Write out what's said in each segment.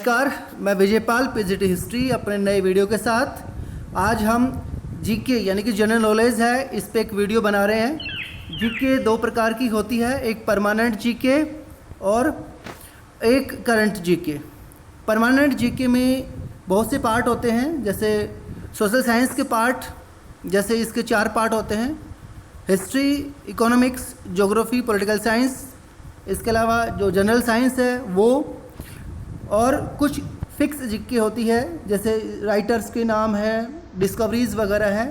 नमस्कार, मैं Vijaypal PGT history अपने नए वीडियो के साथ। आज हम जीके यानी कि जनरल नॉलेज है, इस पे एक वीडियो बना रहे हैं। जीके दो प्रकार की होती है, एक परमानेंट जीके और एक करंट जीके। परमानेंट जीके में बहुत से पार्ट होते हैं, जैसे सोशल साइंस के पार्ट, जैसे इसके 4 पार्ट होते हैं: history, economics, geography, political science. इसके अलावा जो जनरल साइंस है वो, और कुछ फिक्स जीके होती है, जैसे राइटर्स के नाम है, डिस्कवरीज वगैरह है।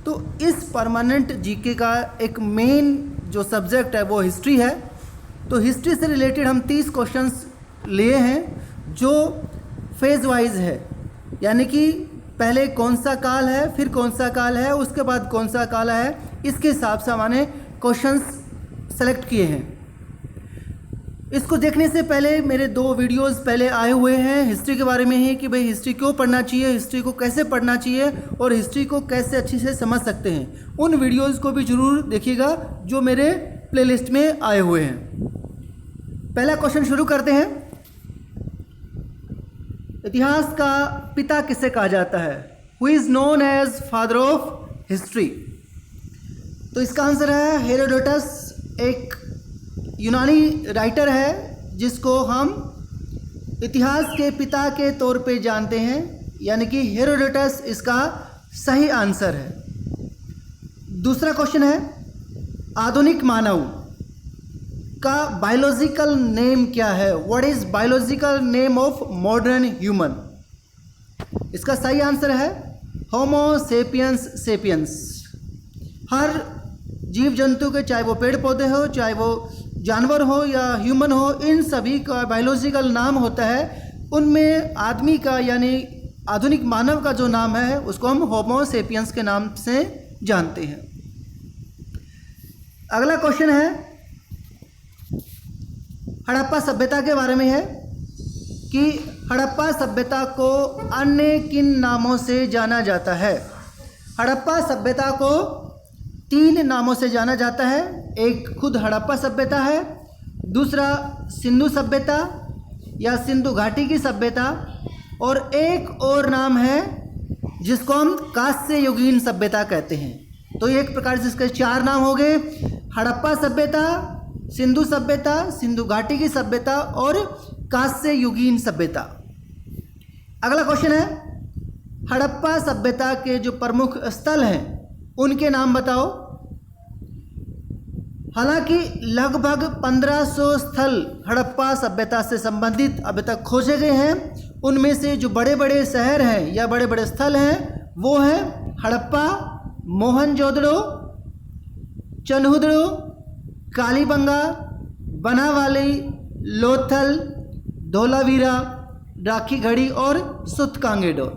तो इस परमानेंट जीके का एक मेन जो सब्जेक्ट है वो हिस्ट्री है। तो हिस्ट्री से रिलेटेड हम 30 क्वेश्चंस लिए हैं जो फेज वाइज है, यानी कि पहले कौन सा काल है, फिर कौन सा काल है, उसके बाद कौन सा काल है, इसके हिसाब से हमने क्वेश्चंस सेलेक्ट किए हैं। इसको देखने से पहले मेरे 2 वीडियोस पहले आए हुए हैं हिस्ट्री के बारे में ही, कि भाई हिस्ट्री क्यों पढ़ना चाहिए, हिस्ट्री को कैसे पढ़ना चाहिए और हिस्ट्री को कैसे अच्छे से समझ सकते हैं। उन वीडियोस को भी ज़रूर देखिएगा जो मेरे प्लेलिस्ट में आए हुए हैं। पहला क्वेश्चन शुरू करते हैं। इतिहास का पिता किसे कहा जाता है? Who is known as father of history? तो इसका आंसर है हेरोडोटस। एक यूनानी राइटर है जिसको हम इतिहास के पिता के तौर पे जानते हैं, यानी कि हेरोडोटस इसका सही आंसर है। दूसरा क्वेश्चन है, आधुनिक मानव का बायोलॉजिकल नेम क्या है? What is biological name of modern human? इसका सही आंसर है होमो सेपियंस सेपियंस। हर जीव जंतु के, चाहे वो पेड़ पौधे हो, चाहे वो जानवर हो या ह्यूमन हो, इन सभी का बायोलॉजिकल नाम होता है। उनमें आदमी का यानी आधुनिक मानव का जो नाम है उसको हम होमो सेपियंस के नाम से जानते हैं। अगला क्वेश्चन है, हड़प्पा सभ्यता के बारे में है कि हड़प्पा सभ्यता को अन्य किन नामों से जाना जाता है? हड़प्पा सभ्यता को 3 नामों से जाना जाता है। एक खुद हड़प्पा सभ्यता है, दूसरा सिंधु सभ्यता या सिंधु घाटी की सभ्यता, और एक और नाम है जिसको हम कांस्य युगीन सभ्यता कहते हैं। तो एक प्रकार से इसके 4 नाम हो गए: हड़प्पा सभ्यता, सिंधु सभ्यता, सिंधु घाटी की सभ्यता और कांस्य युगीन सभ्यता। अगला क्वेश्चन है, हड़प्पा सभ्यता के जो प्रमुख स्थल हैं उनके नाम बताओ। हालांकि लगभग 1500 स्थल हड़प्पा सभ्यता से संबंधित अभी तक खोजे गए हैं। उनमें से जो बड़े बड़े शहर हैं या बड़े बड़े स्थल हैं वो हैं हड़प्पा, मोहनजोदड़ो, चनहुदड़ो, कालीबंगा, बनावाली, लोथल, धोलावीरा, राखीगढ़ी और सुतकांगेडो।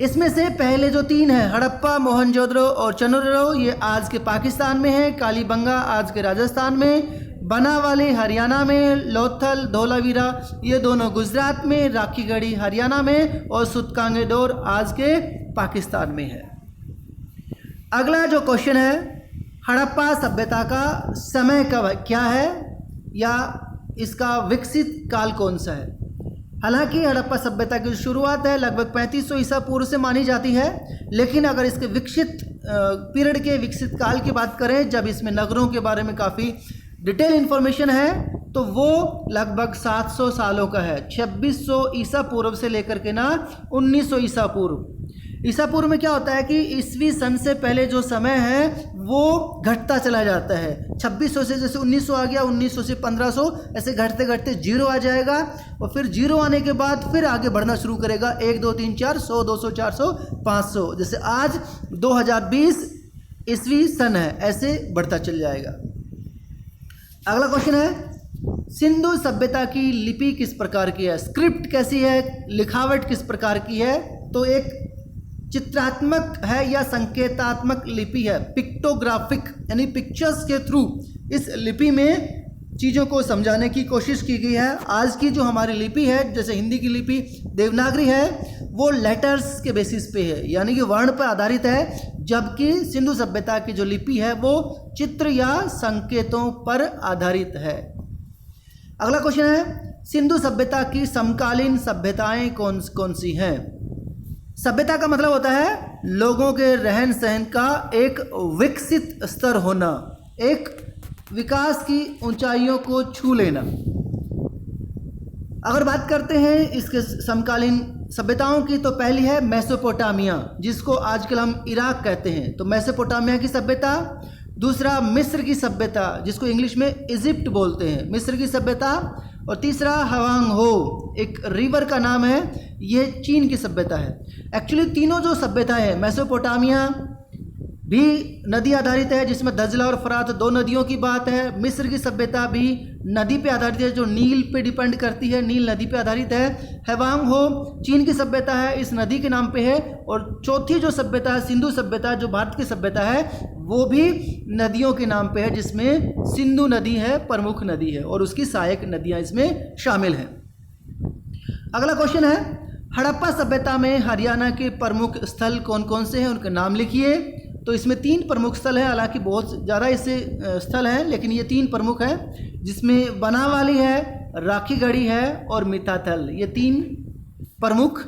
इसमें से पहले जो 3 हैं, हड़प्पा, मोहनजोदड़ो और चनहुदड़ो, ये आज के पाकिस्तान में है। कालीबंगा आज के राजस्थान में, बनावाली हरियाणा में, लोथल, धोलावीरा ये दोनों गुजरात में, राखीगढ़ी हरियाणा में और सुतकांगेडोर आज के पाकिस्तान में है। अगला जो क्वेश्चन है, हड़प्पा सभ्यता का समय कब क्या है या इसका विकसित काल कौन सा है? हालांकि हड़प्पा सभ्यता की शुरुआत है लगभग 3500 ईसा पूर्व से मानी जाती है, लेकिन अगर इसके विकसित पीरियड के विकसित काल की बात करें, जब इसमें नगरों के बारे में काफ़ी डिटेल इन्फॉर्मेशन है, तो वो लगभग 700 सालों का है। 2600 ईसा पूर्व से लेकर के ना 1900 ईसा पूर्व। ईसा पूर्व में क्या होता है कि ईसवी सन से पहले जो समय है वो घटता चला जाता है। 2600 से जैसे 1900 आ गया, 1900 से 1500, ऐसे घटते घटते 0 आ जाएगा और फिर 0 आने के बाद फिर आगे बढ़ना शुरू करेगा। 1 2 3 4 100 200 400 500, जैसे आज 2020 ईसवी सन है, ऐसे बढ़ता चल जाएगा। अगला क्वेश्चन है, सिंधु सभ्यता की लिपि किस प्रकार की है? स्क्रिप्ट कैसी है, लिखावट किस प्रकार की है? तो एक चित्रात्मक है या संकेतात्मक लिपि है, पिक्टोग्राफिक, यानी पिक्चर्स के थ्रू इस लिपि में चीज़ों को समझाने की कोशिश की गई है। आज की जो हमारी लिपि है, जैसे हिंदी की लिपि देवनागरी है, वो लेटर्स के बेसिस पे है, यानी कि वर्ण पर आधारित है, जबकि सिंधु सभ्यता की जो लिपि है वो चित्र या संकेतों पर आधारित है। अगला क्वेश्चन है, सिंधु सभ्यता की समकालीन सभ्यताएं कौन कौन सी हैं? सभ्यता का मतलब होता है लोगों के रहन सहन का एक विकसित स्तर होना, एक विकास की ऊंचाइयों को छू लेना। अगर बात करते हैं इसके समकालीन सभ्यताओं की, तो पहली है मेसोपोटामिया, जिसको आजकल हम इराक कहते हैं, तो मेसोपोटामिया की सभ्यता। दूसरा मिस्र की सभ्यता, जिसको इंग्लिश में इजिप्ट बोलते हैं, मिस्र की सभ्यता। और तीसरा हवांग हो, एक रिवर का नाम है, ये चीन की सभ्यता है। एक्चुअली तीनों जो सभ्यता है, मेसोपोटामिया भी नदी आधारित है, जिसमें दजला और फरात दो नदियों की बात है। मिस्र की सभ्यता भी नदी पे आधारित है, जो नील पे डिपेंड करती है, नील नदी पे आधारित है। हवांग हो चीन की सभ्यता है, इस नदी के नाम पे है। और चौथी जो सभ्यता है, सिंधु सभ्यता, जो भारत की सभ्यता है, वो भी नदियों के नाम पे है, जिसमें सिंधु नदी है, प्रमुख नदी है, और उसकी सहायक नदियाँ इसमें शामिल हैं। अगला क्वेश्चन है, हड़प्पा सभ्यता में हरियाणा के प्रमुख स्थल कौन कौन से हैं, उनके नाम लिखिए। तो इसमें 3 प्रमुख स्थल हैं, हालांकि बहुत ज़्यादा इससे स्थल हैं, लेकिन ये 3 प्रमुख हैं, जिसमें बनावाली है, राखीगढ़ी है और मिताथल। ये 3 प्रमुख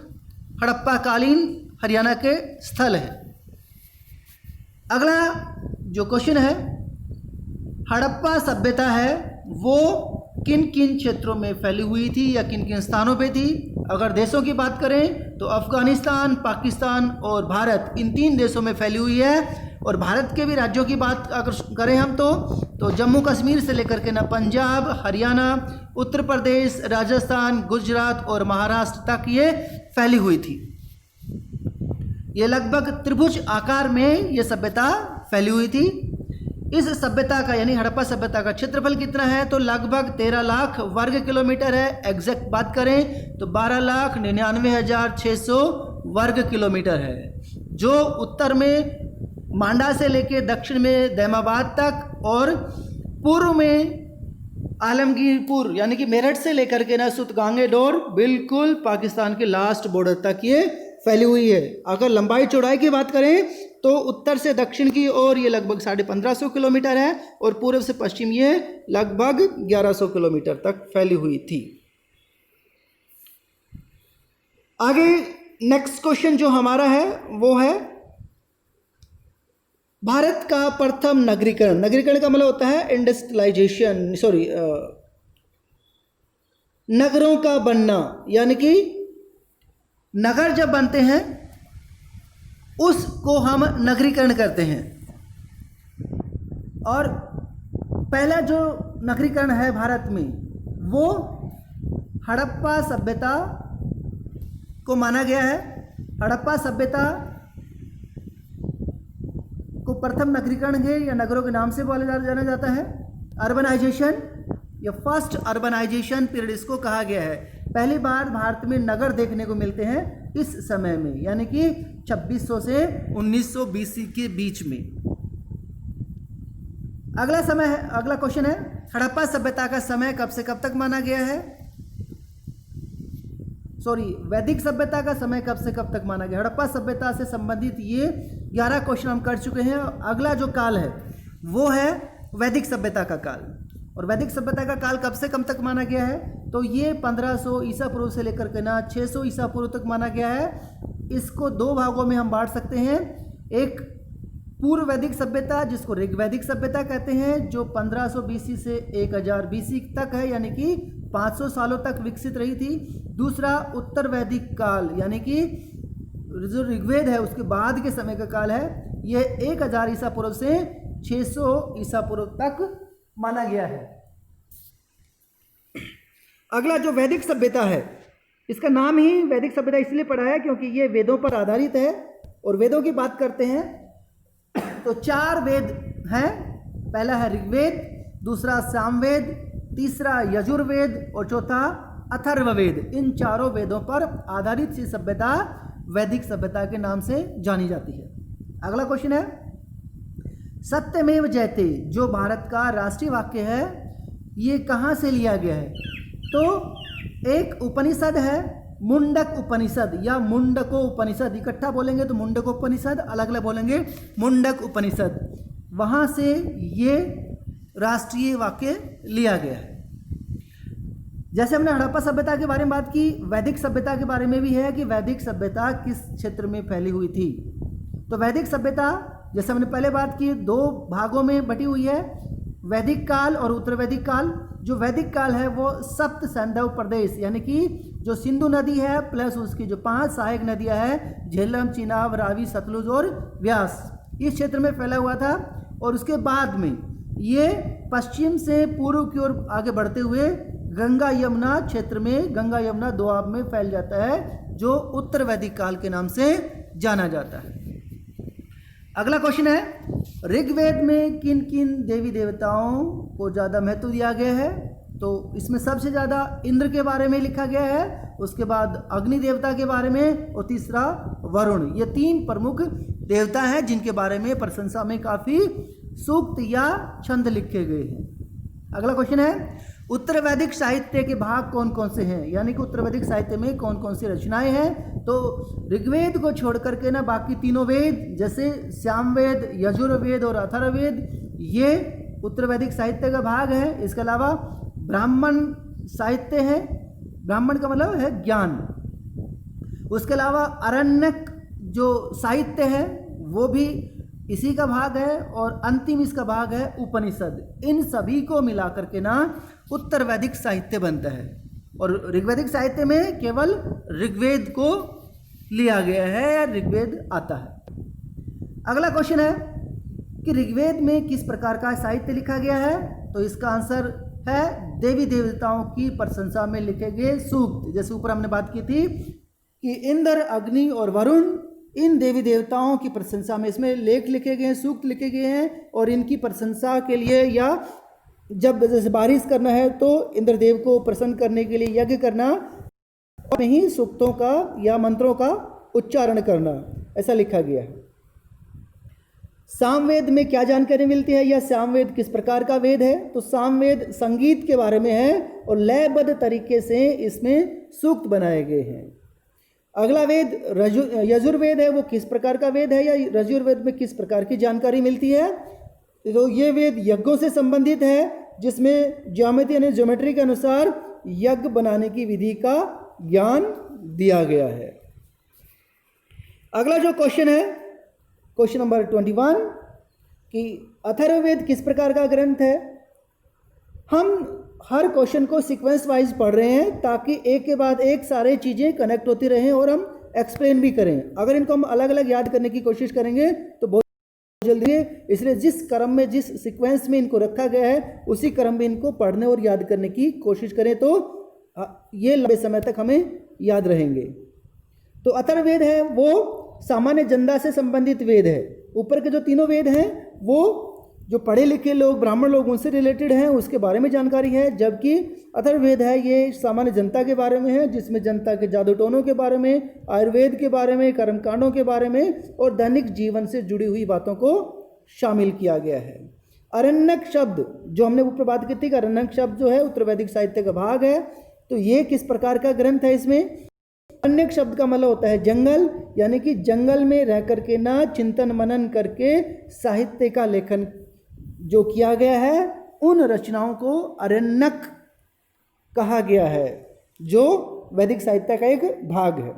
हड़प्पा कालीन हरियाणा के स्थल हैं। अगला जो क्वेश्चन है, हड़प्पा सभ्यता है वो किन किन क्षेत्रों में फैली हुई थी या किन किन स्थानों पे थी? अगर देशों की बात करें तो अफ़गानिस्तान, पाकिस्तान और भारत, इन 3 देशों में फैली हुई है। और भारत के भी राज्यों की बात अगर करें हम तो जम्मू कश्मीर से लेकर के ना पंजाब, हरियाणा, उत्तर प्रदेश, राजस्थान, गुजरात और महाराष्ट्र तक ये फैली हुई थी। ये लगभग त्रिभुज आकार में ये सभ्यता फैली हुई थी। इस सभ्यता का यानी हड़प्पा सभ्यता का क्षेत्रफल कितना है? तो लगभग 13 लाख वर्ग किलोमीटर है। एग्जैक्ट बात करें तो 12,99,600 वर्ग किलोमीटर है, जो उत्तर में मांडा से लेके दक्षिण में दैमाबाद तक और पूर्व में आलमगीरपुर यानी कि मेरठ से लेकर के ना सुतगांगे डोर बिल्कुल पाकिस्तान के लास्ट बॉर्डर तक ये फैली हुई है। अगर लंबाई चौड़ाई की बात करें तो उत्तर से दक्षिण की ओर ये लगभग 1550 किलोमीटर है और पूर्व से पश्चिम ये लगभग 1100 किलोमीटर तक फैली हुई थी। आगे नेक्स्ट क्वेश्चन जो हमारा है वो है भारत का प्रथम नगरीकरण। नगरीकरण का मतलब होता है इंडस्ट्रियलाइजेशन, नगरों का बनना, यानी कि नगर जब बनते हैं उसको हम नगरीकरण करते हैं। और पहला जो नगरीकरण है भारत में वो हड़प्पा सभ्यता को माना गया है। हड़प्पा सभ्यता को प्रथम नगरीकरण है या नगरों के नाम से जाना जाता है। अर्बनाइजेशन या फर्स्ट अर्बनाइजेशन पीरियड इसको कहा गया है। पहली बार भारत में नगर देखने को मिलते हैं इस समय में, यानी कि 2600 से 1900 BC के बीच में। अगला क्वेश्चन है हड़प्पा सभ्यता का समय कब से कब तक माना गया है? वैदिक सभ्यता का समय कब से कब तक माना गया? हड़प्पा सभ्यता से संबंधित ये 11 क्वेश्चन हम कर चुके हैं। अगला जो काल है वो है वैदिक सभ्यता का काल। और वैदिक सभ्यता का काल कब से कब तक माना गया है? तो ये 1500 ईसा पूर्व से लेकर के ना 600 ईसा पूर्व तक माना गया है। इसको 2 भागों में हम बांट सकते हैं। एक पूर्व वैदिक सभ्यता जिसको ऋग्वैदिक सभ्यता कहते हैं, जो 1500 BC से 1000 BC तक है, यानी कि 500 सालों तक विकसित रही थी। दूसरा उत्तर वैदिक काल, यानी कि जो ऋग्वेद है उसके बाद के समय का काल है, ये 1000 ईसा पूर्व से 600 ईसा पूर्व तक माना गया है। अगला जो वैदिक सभ्यता है, इसका नाम ही वैदिक सभ्यता इसलिए पड़ा है क्योंकि ये वेदों पर आधारित है। और वेदों की बात करते हैं तो 4 वेद हैं। पहला है ऋग्वेद, दूसरा सामवेद, तीसरा यजुर्वेद और चौथा अथर्ववेद। इन 4 वेदों पर आधारित सी सभ्यता वैदिक सभ्यता के नाम से जानी जाती है। अगला क्वेश्चन है सत्यमेव जयते जो भारत का राष्ट्रीय वाक्य है, ये कहाँ से लिया गया है? तो एक उपनिषद है मुंडक उपनिषद या मुंडको उपनिषद, इकट्ठा बोलेंगे तो मुंडको उपनिषद, अलग अलग बोलेंगे मुंडक उपनिषद। वहाँ से ये राष्ट्रीय वाक्य लिया गया है। जैसे हमने हड़प्पा सभ्यता के बारे में बात की, वैदिक सभ्यता के बारे में भी है कि वैदिक सभ्यता किस क्षेत्र में फैली हुई थी। तो वैदिक सभ्यता जैसे हमने पहले बात की 2 भागों में बटी हुई है, वैदिक काल और उत्तर वैदिक काल। जो वैदिक काल है वो सप्त सैंधव प्रदेश यानी कि जो सिंधु नदी है प्लस उसकी जो 5 सहायक नदियां हैं झेलम, चिनाब, रावी, सतलुज और व्यास, इस क्षेत्र में फैला हुआ था। और उसके बाद में ये पश्चिम से पूर्व की ओर आगे बढ़ते हुए गंगा यमुना क्षेत्र में, गंगा यमुना दोआब में फैल जाता है, जो उत्तर वैदिक काल के नाम से जाना जाता है। अगला क्वेश्चन है, ऋग्वेद में किन किन देवी देवताओं को ज़्यादा महत्व दिया गया है? तो इसमें सबसे ज़्यादा इंद्र के बारे में लिखा गया है, उसके बाद अग्नि देवता के बारे में और तीसरा वरुण। ये 3 प्रमुख देवता हैं जिनके बारे में प्रशंसा में काफ़ी सूक्त या छंद लिखे गए हैं। अगला क्वेश्चन है, उत्तर वैदिक साहित्य के भाग कौन कौन से हैं? यानी कि उत्तर वैदिक साहित्य में कौन कौन सी रचनाएं हैं? तो ऋग्वेद को छोड़ करके ना बाकी तीनों वेद जैसे सामवेद, यजुर्वेद और अथर्ववेद ये उत्तर वैदिक साहित्य का भाग है। इसके अलावा ब्राह्मण साहित्य है, ब्राह्मण का मतलब है ज्ञान। उसके अलावा अरण्यक जो साहित्य है वो भी इसी का भाग है, और अंतिम इसका भाग है उपनिषद। इन सभी को मिलाकर के ना उत्तर वैदिक साहित्य बनता है, और ऋग्वैदिक साहित्य में केवल ऋग्वेद को लिया गया है या ऋग्वेद आता है। अगला क्वेश्चन है कि ऋग्वेद में किस प्रकार का साहित्य लिखा गया है? तो इसका आंसर है देवी देवताओं की प्रशंसा में लिखे गए सूक्त। जैसे ऊपर हमने बात की थी कि इंद्र, अग्नि और वरुण, इन देवी देवताओं की प्रशंसा में इसमें लेख लिखे गए हैं, सूक्त लिखे गए हैं, और इनकी प्रशंसा के लिए या जब जैसे बारिश करना है तो इंद्रदेव को प्रसन्न करने के लिए यज्ञ करना, और नहीं सूक्तों का या मंत्रों का उच्चारण करना, ऐसा लिखा गया है। सामवेद में क्या जानकारी मिलती है या सामवेद किस प्रकार का वेद है? तो सामवेद संगीत के बारे में है और लयबद्ध तरीके से इसमें सूक्त बनाए गए हैं। अगला वेद यजुर्वेद है, वो किस प्रकार का वेद है या यजुर्वेद में किस प्रकार की जानकारी मिलती है? तो ये वेद यज्ञों से संबंधित है, जिसमें ज्योमेट्री यानी ज्योमेट्री के अनुसार यज्ञ बनाने की विधि का ज्ञान दिया गया है। अगला जो क्वेश्चन है, क्वेश्चन नंबर 21, कि अथर्ववेद किस प्रकार का ग्रंथ है? हम हर क्वेश्चन को सीक्वेंस वाइज पढ़ रहे हैं ताकि एक के बाद एक सारे चीज़ें कनेक्ट होती रहें और हम एक्सप्लेन भी करें। अगर इनको हम अलग अलग याद करने की कोशिश करेंगे तो बहुत जल्दी है, इसलिए जिस क्रम में, जिस सीक्वेंस में इनको रखा गया है उसी क्रम में इनको पढ़ने और याद करने की कोशिश करें तो ये लंबे समय तक हमें याद रहेंगे। तो अथर्ववेद है वो सामान्य जनता से संबंधित वेद है। ऊपर के जो तीनों वेद हैं वो जो पढ़े लिखे लोग, ब्राह्मण लोग, उनसे रिलेटेड हैं, उसके बारे में जानकारी है। जबकि अथर्ववेद है ये सामान्य जनता के बारे में है, जिसमें जनता के जादू टोनों के बारे में, आयुर्वेद के बारे में, कर्मकांडों के बारे में और दैनिक जीवन से जुड़ी हुई बातों को शामिल किया गया है। अरण्यक शब्द जो हमने ऊपर बात की थी कि अरण्यक शब्द जो है उत्तर वैदिक साहित्य का भाग है, तो ये किस प्रकार का ग्रंथ है? इसमें अरण्यक शब्द का मतलब होता है जंगल, यानी कि जंगल में रह करके ना चिंतन मनन करके साहित्य का लेखन जो किया गया है, उन रचनाओं को अरण्यक कहा गया है, जो वैदिक साहित्य का एक भाग है।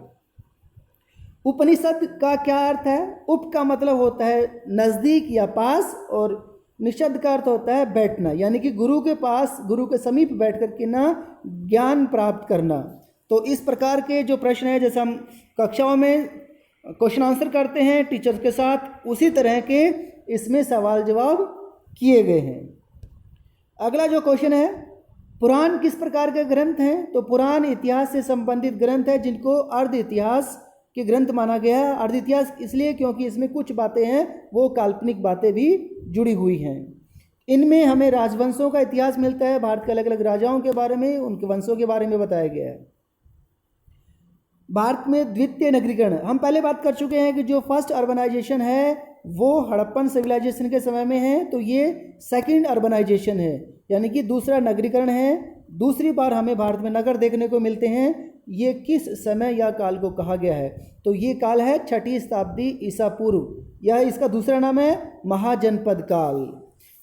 उपनिषद का क्या अर्थ है? उप का मतलब होता है नज़दीक या पास, और निषद का अर्थ होता है बैठना, यानी कि गुरु के पास, गुरु के समीप बैठ करके ना ज्ञान प्राप्त करना। तो इस प्रकार के जो प्रश्न है, जैसे हम कक्षाओं में क्वेश्चन आंसर करते हैं टीचर्स के साथ, उसी तरह के इसमें सवाल जवाब किए गए हैं। अगला जो क्वेश्चन है, पुराण किस प्रकार के ग्रंथ हैं? तो पुराण इतिहास से संबंधित ग्रंथ है, जिनको अर्ध इतिहास के ग्रंथ माना गया है। अर्ध इतिहास इसलिए क्योंकि इसमें कुछ बातें हैं वो काल्पनिक बातें भी जुड़ी हुई हैं। इनमें हमें राजवंशों का इतिहास मिलता है, भारत के अलग अलग राजाओं के बारे में, उनके वंशों के बारे में बताया गया है। भारत में द्वितीय नगरीकरण हम पहले बात कर चुके हैं कि जो फर्स्ट अर्बनाइजेशन है वो हड़प्पन सिविलाइजेशन के समय में है, तो ये सेकंड अर्बनाइजेशन है, यानी कि दूसरा नगरीकरण है। दूसरी बार हमें भारत में नगर देखने को मिलते हैं। ये किस समय या काल को कहा गया है? तो ये काल है 6ठी शताब्दी ईसा पूर्व, या इसका दूसरा नाम है महाजनपद काल।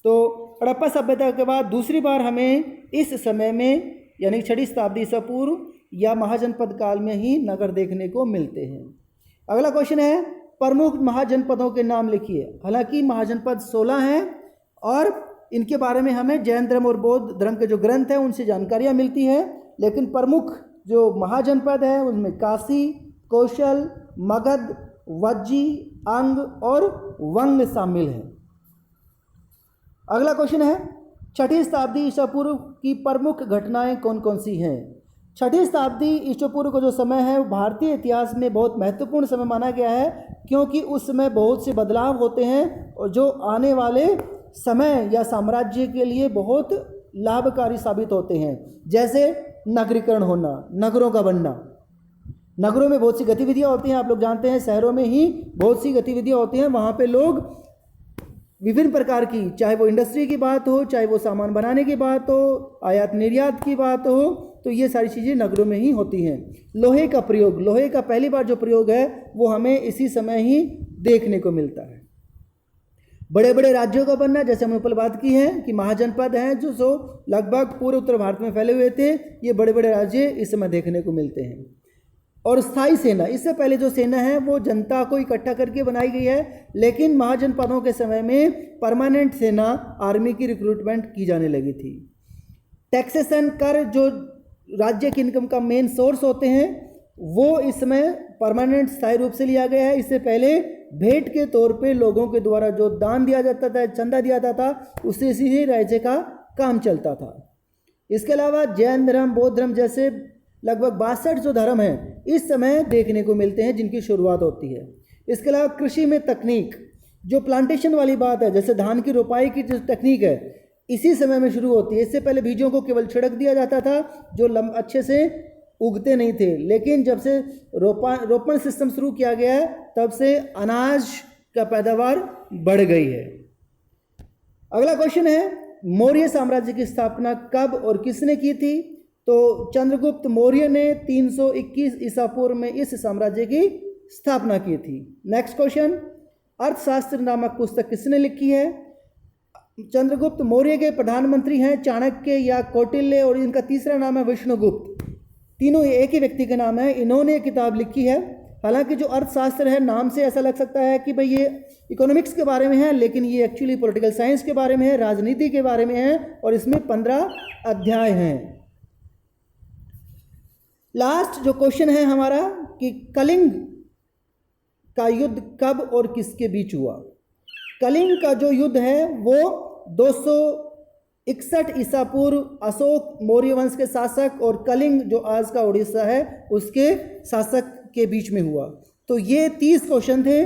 तो हड़प्पा सभ्यता के बाद दूसरी बार हमें इस समय में यानी 6वीं शताब्दी ईसा पूर्व या महाजनपद काल में ही नगर देखने को मिलते हैं। अगला क्वेश्चन है प्रमुख महाजनपदों के नाम लिखिए। हालांकि महाजनपद 16 हैं और इनके बारे में हमें जैन धर्म और बौद्ध धर्म के जो ग्रंथ हैं उनसे जानकारियाँ मिलती है, लेकिन प्रमुख जो महाजनपद है उनमें काशी, कौशल, मगध, वज्जी, अंग और वंग शामिल है। अगला क्वेश्चन है 6वीं शताब्दी ईसा पूर्व की प्रमुख घटनाएं कौन कौन सी हैं। 6वीं शताब्दी ईसा पूर्व का जो समय है वो भारतीय इतिहास में बहुत महत्वपूर्ण समय माना गया है, क्योंकि उस समय बहुत से बदलाव होते हैं और जो आने वाले समय या साम्राज्य के लिए बहुत लाभकारी साबित होते हैं। जैसे नगरीकरण होना, नगरों का बनना, नगरों में बहुत सी गतिविधियां होती हैं। आप लोग जानते हैं शहरों में ही बहुत सी गतिविधियां होती हैं, वहाँ पे लोग विभिन्न प्रकार की, चाहे वो इंडस्ट्री की बात हो, चाहे वो सामान बनाने की बात हो, आयात निर्यात की बात हो, तो ये सारी चीज़ें नगरों में ही होती हैं। लोहे का प्रयोग, लोहे का पहली बार जो प्रयोग है वो हमें इसी समय ही देखने को मिलता है। बड़े बड़े राज्यों का बनना, जैसे हमने ऊपर बात की है कि महाजनपद हैं जो लगभग पूरे उत्तर भारत में फैले हुए थे, ये बड़े बड़े राज्य इस समय देखने को मिलते हैं। और स्थायी सेना, इससे पहले जो सेना है वो जनता को इकट्ठा करके बनाई गई है, लेकिन महाजनपदों के समय में परमानेंट सेना, आर्मी की रिक्रूटमेंट की जाने लगी थी। टैक्सेशन, कर, जो राज्य की इनकम का मेन सोर्स होते हैं, वो इसमें परमानेंट स्थायी रूप से लिया गया है। इससे पहले भेंट के तौर पे लोगों के द्वारा जो दान दिया जाता था, चंदा दिया जाता था, उससे ही राज्य का काम चलता था। इसके अलावा जैन धर्म, बौद्ध धर्म जैसे लगभग 62 जो धर्म हैं इस समय देखने को मिलते हैं जिनकी शुरुआत होती है। इसके अलावा कृषि में तकनीक, जो प्लांटेशन वाली बात है, जैसे धान की रोपाई की जो तकनीक है, इसी समय में शुरू होती है। इससे पहले बीजों को केवल छिड़क दिया जाता था जो अच्छे से उगते नहीं थे, लेकिन जब से रोपण सिस्टम शुरू किया गया है तब से अनाज का पैदावार बढ़ गई है। अगला क्वेश्चन है मौर्य साम्राज्य की स्थापना कब और किसने की थी। तो चंद्रगुप्त मौर्य ने 321 ईसा पूर्व में इस साम्राज्य की स्थापना की थी। नेक्स्ट क्वेश्चन, अर्थशास्त्र नामक पुस्तक किसने लिखी है। चंद्रगुप्त मौर्य के प्रधानमंत्री हैं चाणक्य या कौटिल्य, और इनका तीसरा नाम है विष्णुगुप्त। तीनों एक ही व्यक्ति के नाम है। इन्होंने किताब लिखी है। हालांकि जो अर्थशास्त्र है, नाम से ऐसा लग सकता है कि भाई ये इकोनॉमिक्स के बारे में है, लेकिन ये एक्चुअली पॉलिटिकल साइंस के बारे में है, राजनीति के बारे में है, और इसमें 15 अध्याय हैं। लास्ट जो क्वेश्चन है हमारा कि कलिंग का युद्ध कब और किसके बीच हुआ। कलिंग का जो युद्ध है वो 261 ईसा पूर्व अशोक मौर्य वंश के शासक और कलिंग जो आज का उड़ीसा है उसके शासक के बीच में हुआ। तो ये 30 क्वेश्चन थे।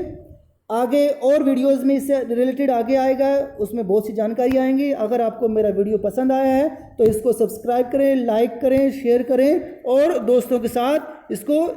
आगे और वीडियोस में इससे रिलेटेड आगे आएगा, उसमें बहुत सी जानकारी आएंगी। अगर आपको मेरा वीडियो पसंद आया है तो इसको सब्सक्राइब करें, लाइक करें, शेयर करें और दोस्तों के साथ इसको